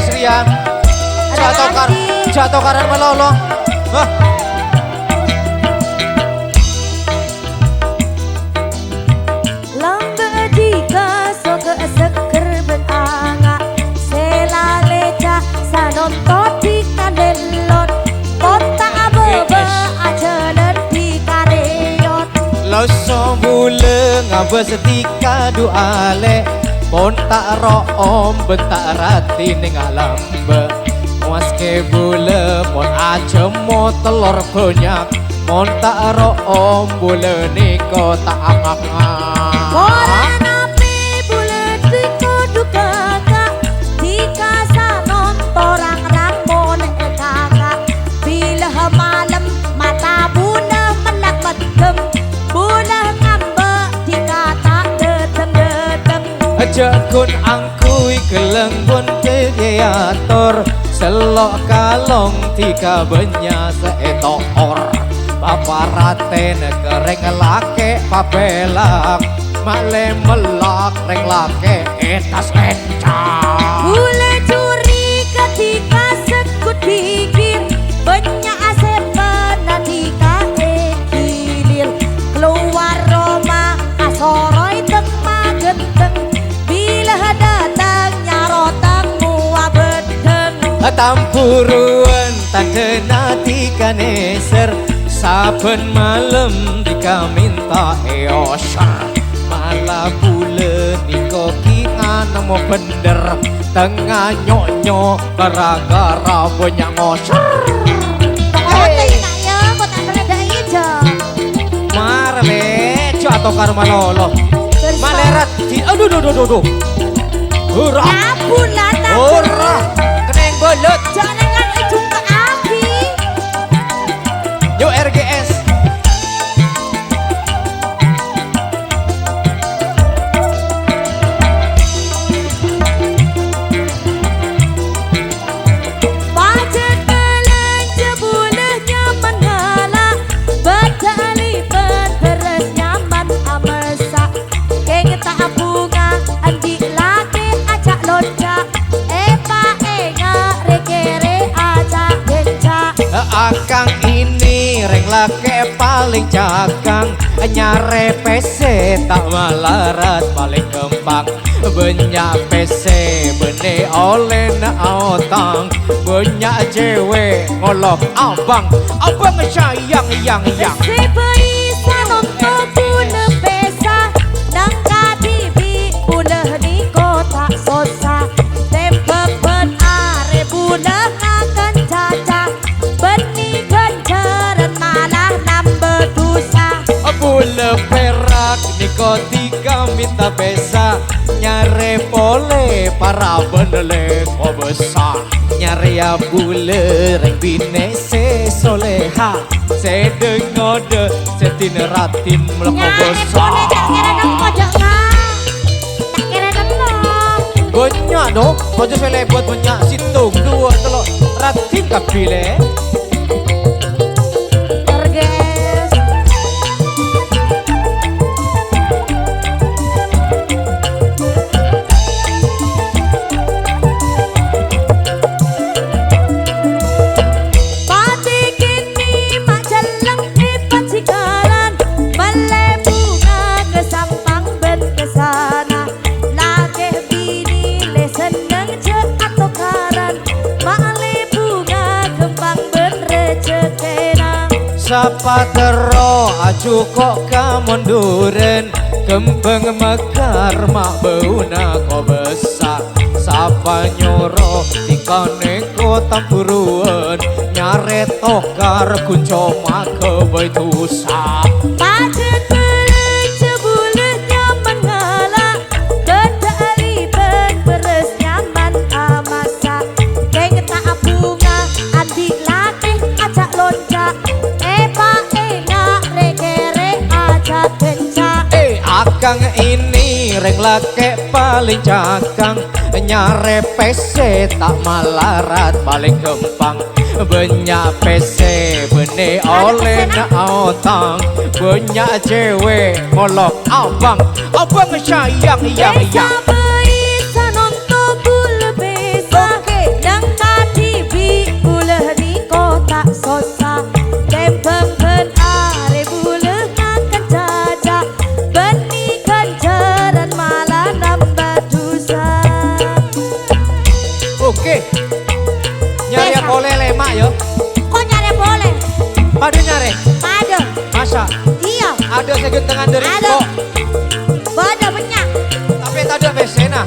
RGS Rian. Jatuh karan melolo. Hah. Lambe jika soke seker benanga selaleca sanontot di kandelot kota abebe ajalan di kareot Loso mule ngabes tika duale pon tak room bentak rati ning alambe Mas ke bule mon acemo telur banyak mon tak room bule niko tak angak Koran api bulan tiko dukaka Jika sanon torang ramon kakak Bila malam mata buna melak bedem Buna ngambek jika tak deteng-deteng Jakun angkui keleng pun kegiator Selok kalong tika benya seetor Paparaten kereng lake papelak Male melak reng lake etas encang Bule curi ketika sekut pikir Banyak asep penadika ekilir Keluar Roma kasoroi teng magenteng Bila datang nyarotang mua bedeng Tampuruan tanda natika neser Saben malam dika minta eosar Malah bulan niko kingan mau bener Tengah nyonyo gara-gara banyak ngosar Hey. Ya, kok tak terada hijau Marle jatuh karma lolo Malerat di aduh Hurrah Apulah tak Hurrah Keneng belut Jangan ujung ke aki Yuk RGS Pajet belanja bulahnya menhala Betali beteres nyaman amesa Keng tak bunga andi laki acak lonca Epa enga rekere acak genca Akang ini reng lake paling cakang Nyare PC tak malarat paling kembang Banyak PC bene oleh na otang Banyak cewek ngolok abang sayang yang Si peisa nonton pula pesa Nang kadibi pula di kota sosa Tembak ben are pula akan caca Benih ganjaran malah nambah dosa Bule perak nikotika minta pesa Nyare pole para benele ko besar Nyare ya bule reng bine se soleha Se dengode se tineratin meloko besar tak kira nang pojok ngang Tak kira nang nong Banyak dong, pojok sele buat banyak situng dua telur ratin kapile Terges Pati kini mak jeleng ipat sikaran Mele bunga kesampang ben kesana Lageh bini le seneng cek atau karan Male bunga kembang ben rezekena Sapa tero aju kok kamunduren Kembang mekar mak bauna ko besar Sapa nyoro tikane ko tampuruan Nyare tokar kunco mak kebetusa Pajet belanja bulahnya mengalah Kedali ben beres nyaman amasa Keng tak bunga andi laki acak lonca Epa enga rekere acak genca Akang ini reng lake paling cakang Nyare PC tak malarat paling gempang Banyak PC bene oleh na otang Banyak cewek ngolok abang sayang yang Desa beisa nonton bule besa gentengan dari Aduh. kok. Bodoh banyak. Tapi tadi apa sena?